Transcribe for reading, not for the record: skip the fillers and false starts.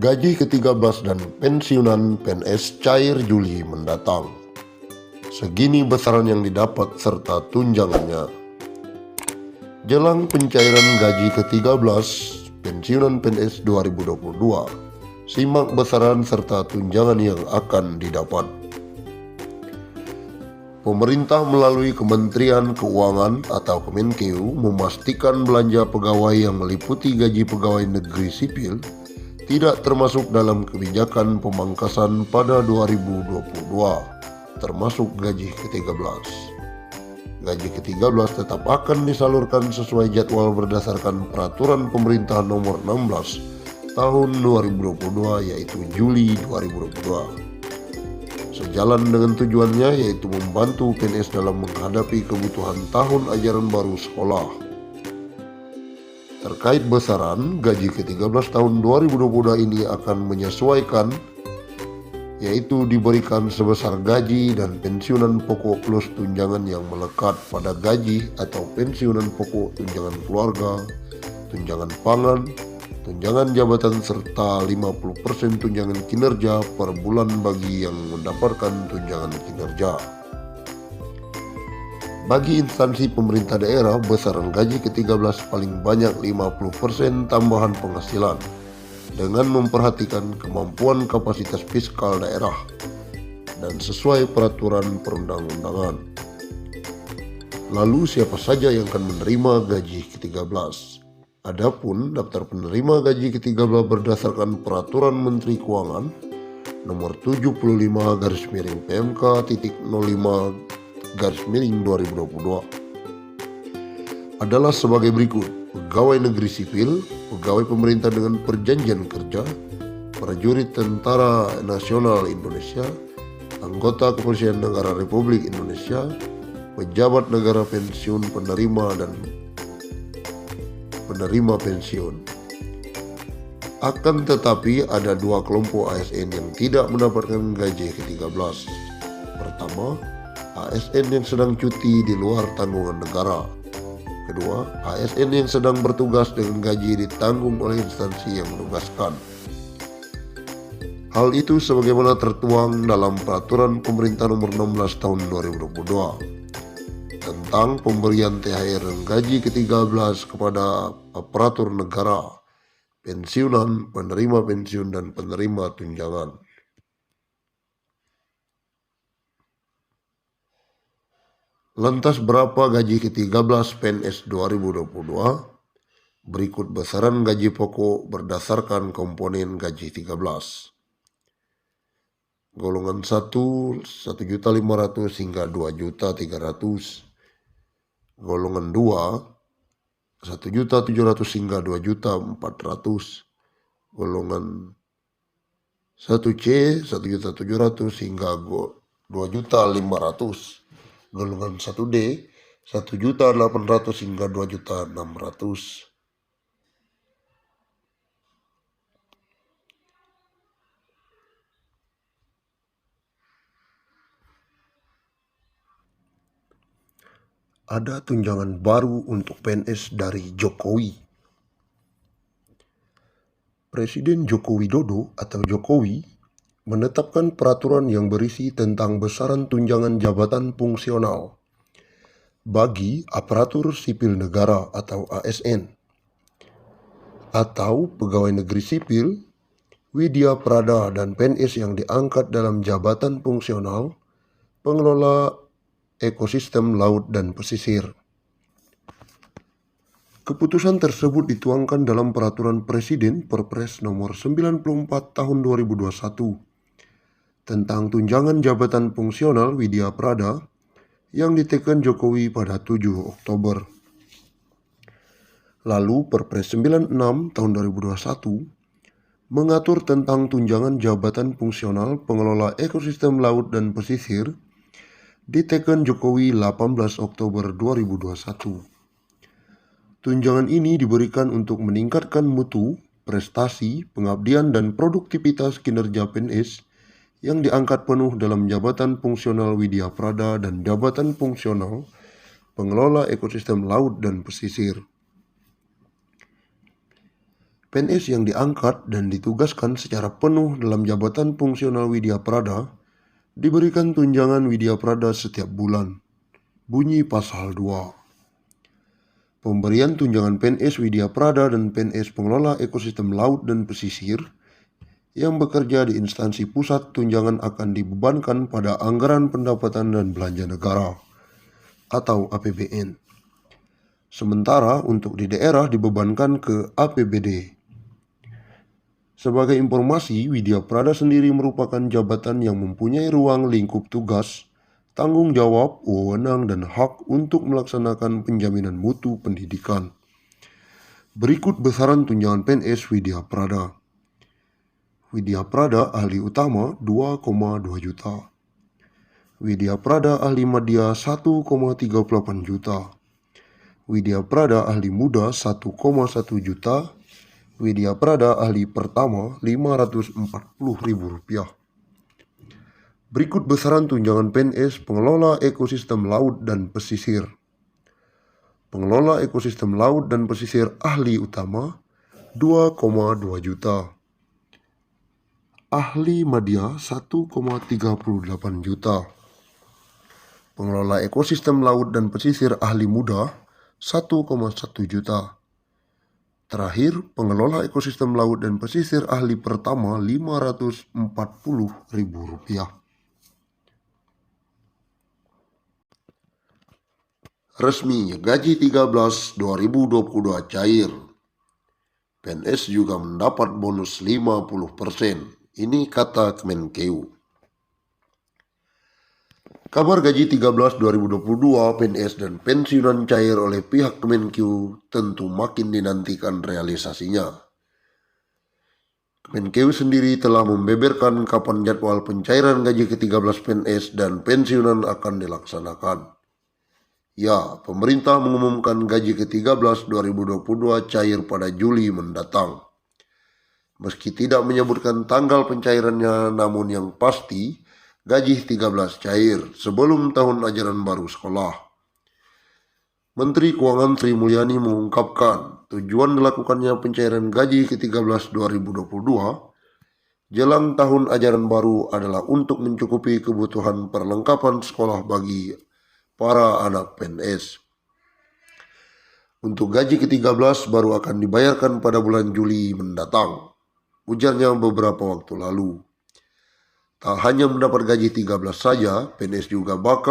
Gaji ke-13 dan pensiunan PNS cair Juli mendatang. Segini besaran yang didapat serta tunjangannya. Jelang pencairan gaji ke-13 pensiunan PNS 2022, simak besaran serta tunjangan yang akan didapat. Pemerintah melalui Kementerian Keuangan atau Kemenkeu memastikan belanja pegawai yang meliputi gaji pegawai negeri sipil tidak termasuk dalam kebijakan pemangkasan pada 2022, termasuk gaji ke-13. Gaji ke-13 tetap akan disalurkan sesuai jadwal berdasarkan Peraturan Pemerintah Nomor 16 Tahun 2022, yaitu Juli 2022. Sejalan dengan tujuannya, yaitu membantu PNS dalam menghadapi kebutuhan tahun ajaran baru sekolah. Terkait besaran, gaji ke-13 tahun 2022 ini akan menyesuaikan, yaitu diberikan sebesar gaji dan pensiunan pokok plus tunjangan yang melekat pada gaji atau pensiunan pokok, tunjangan keluarga, tunjangan pangan, tunjangan jabatan serta 50% tunjangan kinerja per bulan bagi yang mendapatkan tunjangan kinerja. Bagi instansi pemerintah daerah, besaran gaji ke-13 paling banyak 50% tambahan penghasilan dengan memperhatikan kemampuan kapasitas fiskal daerah dan sesuai peraturan perundang-undangan. Lalu siapa saja yang akan menerima gaji ke-13? Adapun daftar penerima gaji ke-13 berdasarkan Peraturan Menteri Keuangan Nomor 75/PMK.05/2022 adalah sebagai berikut: pegawai negeri sipil, pegawai pemerintah dengan perjanjian kerja, prajurit Tentara Nasional Indonesia, anggota Kepolisian Negara Republik Indonesia, pejabat negara, pensiun penerima dan penerima pensiun. Akan tetapi ada dua kelompok ASN yang tidak mendapatkan gaji ke-13. Pertama, ASN yang sedang cuti di luar tanggungan negara. Kedua, ASN yang sedang bertugas dengan gaji ditanggung oleh instansi yang menugaskan. Hal itu sebagaimana tertuang dalam Peraturan Pemerintah Nomor 16 Tahun 2022 tentang pemberian THR dan gaji ke-13 kepada aparatur negara, pensiunan, penerima pensiun, dan penerima tunjangan. Lantas berapa gaji ke-13 PNS 2022? Berikut besaran gaji pokok berdasarkan komponen gaji 13. Golongan 1, 1.500.000 hingga 2.300.000. Golongan 2, 1.700.000 hingga 2.400.000. Golongan 1C, 1.700.000 hingga 2.500.000. Golongan 1D, 1.800.000 hingga 2.600.000. Ada tunjangan baru untuk PNS dari Jokowi. Presiden Joko Widodo atau Jokowi menetapkan peraturan yang berisi tentang besaran tunjangan jabatan fungsional bagi aparatur sipil negara atau ASN atau pegawai negeri sipil, widya prada, dan PNS yang diangkat dalam jabatan fungsional pengelola ekosistem laut dan pesisir. Keputusan tersebut dituangkan dalam Peraturan Presiden Perpres Nomor 94 Tahun 2021 tentang tunjangan jabatan fungsional widya prada yang ditekan Jokowi pada 7 Oktober. Lalu Perpres 96 Tahun 2021 mengatur tentang tunjangan jabatan fungsional pengelola ekosistem laut dan pesisir diteken Jokowi 18 Oktober 2021. Tunjangan ini diberikan untuk meningkatkan mutu, prestasi, pengabdian, dan produktivitas kinerja PNS yang diangkat penuh dalam jabatan fungsional widya prada dan jabatan fungsional pengelola ekosistem laut dan pesisir. PNS yang diangkat dan ditugaskan secara penuh dalam jabatan fungsional Widya Prada diberikan tunjangan Widya Prada setiap bulan. Bunyi Pasal 2. Pemberian tunjangan PNS Widya Prada dan PNS pengelola ekosistem laut dan pesisir yang bekerja di instansi pusat tunjangan akan dibebankan pada anggaran pendapatan dan belanja negara atau APBN. Sementara untuk di daerah dibebankan ke APBD. Sebagai informasi, Widya Prada sendiri merupakan jabatan yang mempunyai ruang lingkup tugas, tanggung jawab, wewenang, dan hak untuk melaksanakan penjaminan mutu pendidikan. Berikut besaran tunjangan PNS Widya Prada. Widya Prada Ahli Utama 2,2 juta. Widya Prada Ahli Madya 1,38 juta. Widya Prada Ahli Muda 1,1 juta. Widya Prada Ahli Pertama Rp540.000. Berikut besaran tunjangan PNS pengelola ekosistem laut dan pesisir. Pengelola ekosistem laut dan pesisir Ahli Utama 2,2 juta. Ahli Madya 1,38 juta. Pengelola ekosistem laut dan pesisir Ahli Muda 1,1 juta. Terakhir, pengelola ekosistem laut dan pesisir Ahli Pertama Rp540.000. Resmi gaji 13 2022 cair. PNS juga mendapat bonus 50%. Ini kata Kemenkeu. Kabar gaji 13 2022 PNS dan pensiunan cair oleh pihak Kemenkeu tentu makin dinantikan realisasinya. Kemenkeu sendiri telah membeberkan kapan jadwal pencairan gaji ke-13 PNS dan pensiunan akan dilaksanakan. Ya, pemerintah mengumumkan gaji ke-13 2022 cair pada Juli mendatang. Meski tidak menyebutkan tanggal pencairannya, namun yang pasti gaji 13 cair sebelum tahun ajaran baru sekolah. Menteri Keuangan Sri Mulyani mengungkapkan tujuan dilakukannya pencairan gaji ke-13 2022 jelang tahun ajaran baru adalah untuk mencukupi kebutuhan perlengkapan sekolah bagi para anak PNS. Untuk gaji ke-13 baru akan dibayarkan pada bulan Juli mendatang, ujarnya beberapa waktu lalu. Tak hanya mendapat gaji 13 saja, PNS juga bakal